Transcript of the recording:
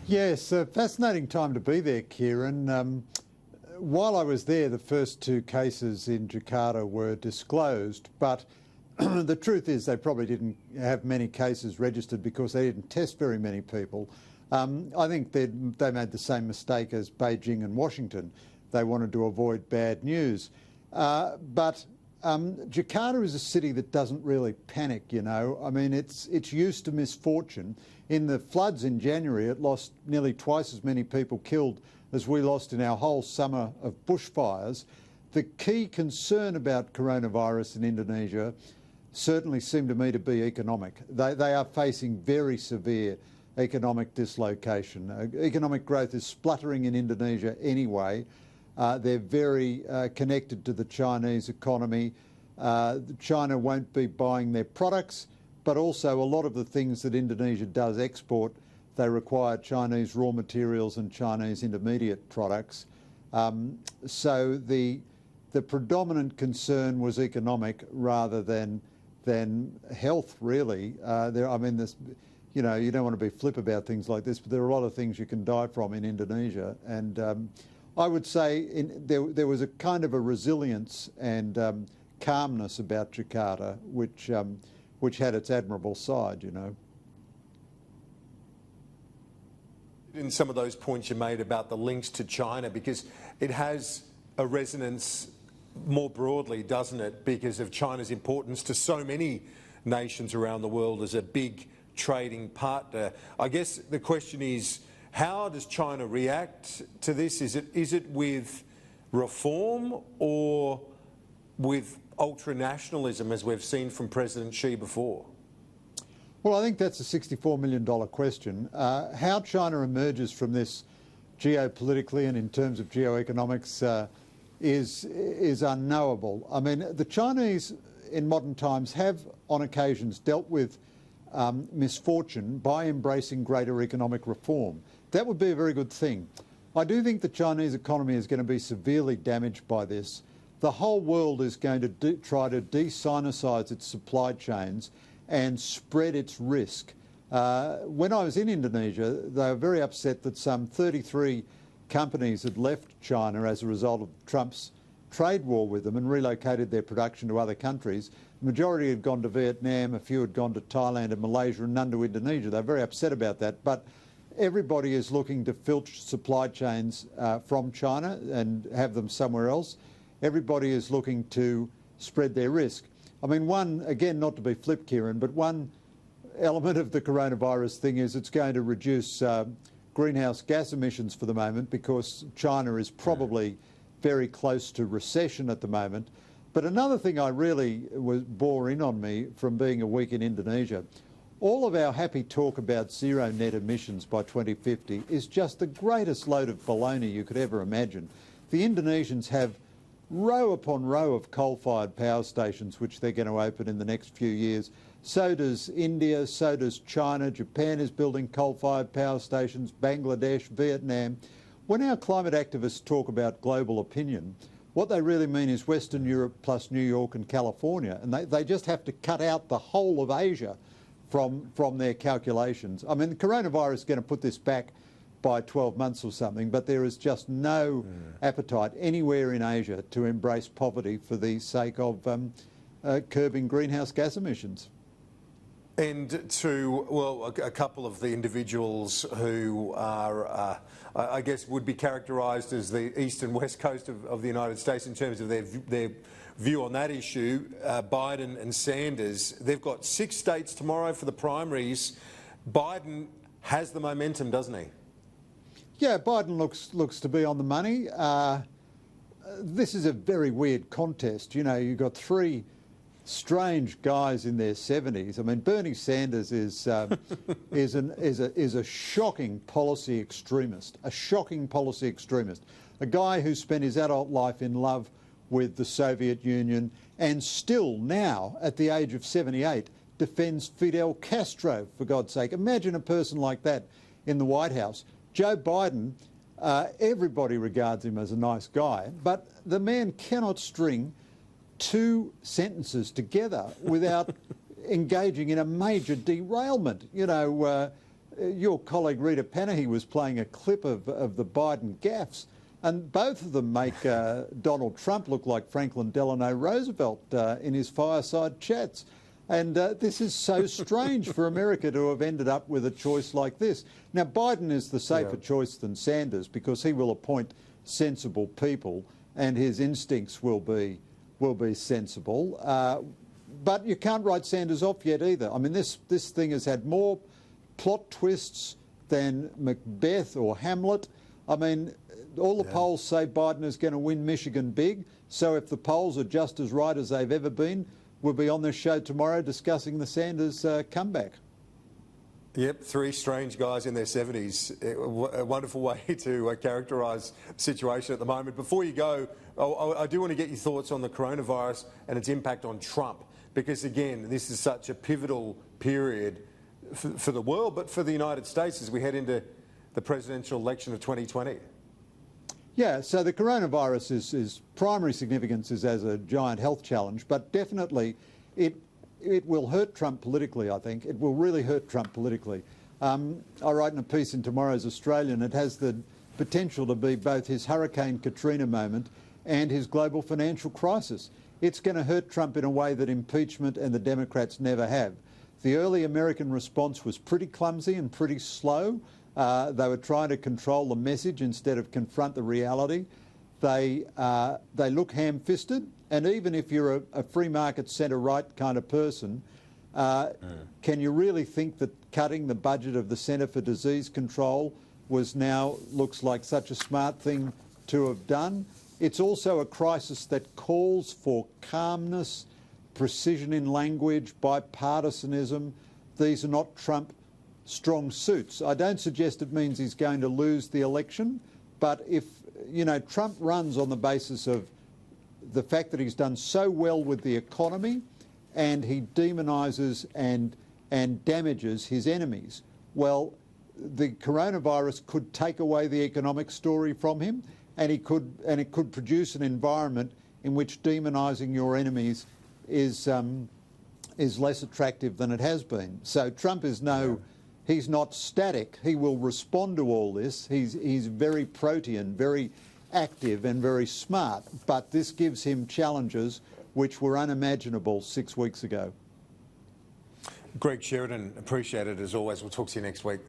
Yes, a fascinating time to be there, Kieran. While I was there, the first two cases in Jakarta were disclosed, but the truth is they probably didn't have many cases registered because they didn't test very many people. I think they made the same mistake as Beijing and Washington. They wanted to avoid bad news. But Jakarta is a city that doesn't really panic, you know. I mean, it's used to misfortune. In the floods in January, it lost nearly twice as many people killed as we lost in our whole summer of bushfires. The key concern about coronavirus in Indonesia certainly seemed to me to be economic. They are facing very severe economic dislocation. Economic growth is spluttering in Indonesia anyway. They're very connected to the Chinese economy. China won't be buying their products, but also a lot of the things that Indonesia does export, they require Chinese raw materials and Chinese intermediate products. So the predominant concern was economic rather than health, really. I mean, this, you know, you don't want to be flip about things like this, but there are a lot of things you can die from in Indonesia. And I would say there was a kind of a resilience and calmness about Jakarta, which had its admirable side, you know. In some of those points you made about the links to China, because it has a resonance more broadly, doesn't it, because of China's importance to so many nations around the world as a big trading partner. I guess the question is, how does China react to this? Is it with reform or with ultranationalism, as we've seen from President Xi before? Well, I think that's a $64 million question. How China emerges from this geopolitically and in terms of geoeconomics is unknowable. I mean, the Chinese in modern times have on occasions dealt with misfortune by embracing greater economic reform. That would be a very good thing. I do think the Chinese economy is going to be severely damaged by this. The whole world is going to try to de-Sinicize its supply chains and spread its risk. When I was in Indonesia, they were very upset that some 33 companies had left China as a result of Trump's trade war with them and relocated their production to other countries. The majority had gone to Vietnam, a few had gone to Thailand and Malaysia, and none to Indonesia. They're very upset about that. But everybody is looking to filter supply chains from China and have them somewhere else. Everybody is looking to spread their risk. I mean, one, again, not to be flip, Kieran, but one element of the coronavirus thing is it's going to reduce greenhouse gas emissions for the moment because China is probably very close to recession at the moment. But another thing I really bore in on me from being a week in Indonesia, all of our happy talk about zero net emissions by 2050 is just the greatest load of baloney you could ever imagine. The Indonesians have row upon row of coal-fired power stations which they're going to open in the next few years. So does India, so does China. Japan is building coal-fired power stations, Bangladesh, Vietnam. When our climate activists talk about global opinion, what they really mean is Western Europe plus New York and California, and they just have to cut out the whole of Asia from their calculations. I mean, the coronavirus is going to put this back by 12 months or something, but there is just no appetite anywhere in Asia to embrace poverty for the sake of curbing greenhouse gas emissions. And to, well, a couple of the individuals who are, I guess, would be characterised as the east and west coast of the United States in terms of their view on that issue, Biden and Sanders, they've got 6 states tomorrow for the primaries. Biden has the momentum, doesn't he? Yeah, Biden looks to be on the money. This is a very weird contest. You know, you've got 3 strange guys in their 70s. I mean, Bernie Sanders is a shocking policy extremist, a guy who spent his adult life in love with the Soviet Union and still now, at the age of 78, defends Fidel Castro, for God's sake. Imagine a person like that in the White House. Joe Biden, everybody regards him as a nice guy, but the man cannot string 2 sentences together without engaging in a major derailment. You know, your colleague Rita Panahi was playing a clip of the Biden gaffes, and both of them make Donald Trump look like Franklin Delano Roosevelt in his fireside chats. And this is so strange for America to have ended up with a choice like this. Now, Biden is the safer choice than Sanders because he will appoint sensible people and his instincts will be sensible. But you can't write Sanders off yet either. I mean, this thing has had more plot twists than Macbeth or Hamlet. I mean, all the polls say Biden is going to win Michigan big. So if the polls are just as right as they've ever been, we'll be on this show tomorrow discussing the Sanders comeback. Yep, three strange guys in their 70s. A wonderful way to characterise the situation at the moment. Before you go, I do want to get your thoughts on the coronavirus and its impact on Trump, because again, this is such a pivotal period for the world, but for the United States as we head into the presidential election of 2020. Yeah, so the coronavirus is primary significance is as a giant health challenge, but definitely it will hurt Trump politically, I think. It will really hurt Trump politically. I write in a piece in tomorrow's Australian, it has the potential to be both his Hurricane Katrina moment and his global financial crisis. It's going to hurt Trump in a way that impeachment and the Democrats never have. The early American response was pretty clumsy and pretty slow. They were trying to control the message instead of confront the reality. They look ham-fisted, and even if you're a free market centre-right kind of person, can you really think that cutting the budget of the Centre for Disease Control looks like such a smart thing to have done? It's also a crisis that calls for calmness, precision in language, bipartisanism. These are not Trump strong suits. I don't suggest it means he's going to lose the election, but if, Trump runs on the basis of the fact that he's done so well with the economy and he demonises and damages his enemies, well, the coronavirus could take away the economic story from him, and it could produce an environment in which demonising your enemies is less attractive than it has been. So Trump is he's not static. He will respond to all this. He's very protean, very active and very smart. But this gives him challenges which were unimaginable 6 weeks ago. Greg Sheridan, appreciate it as always. We'll talk to you next week.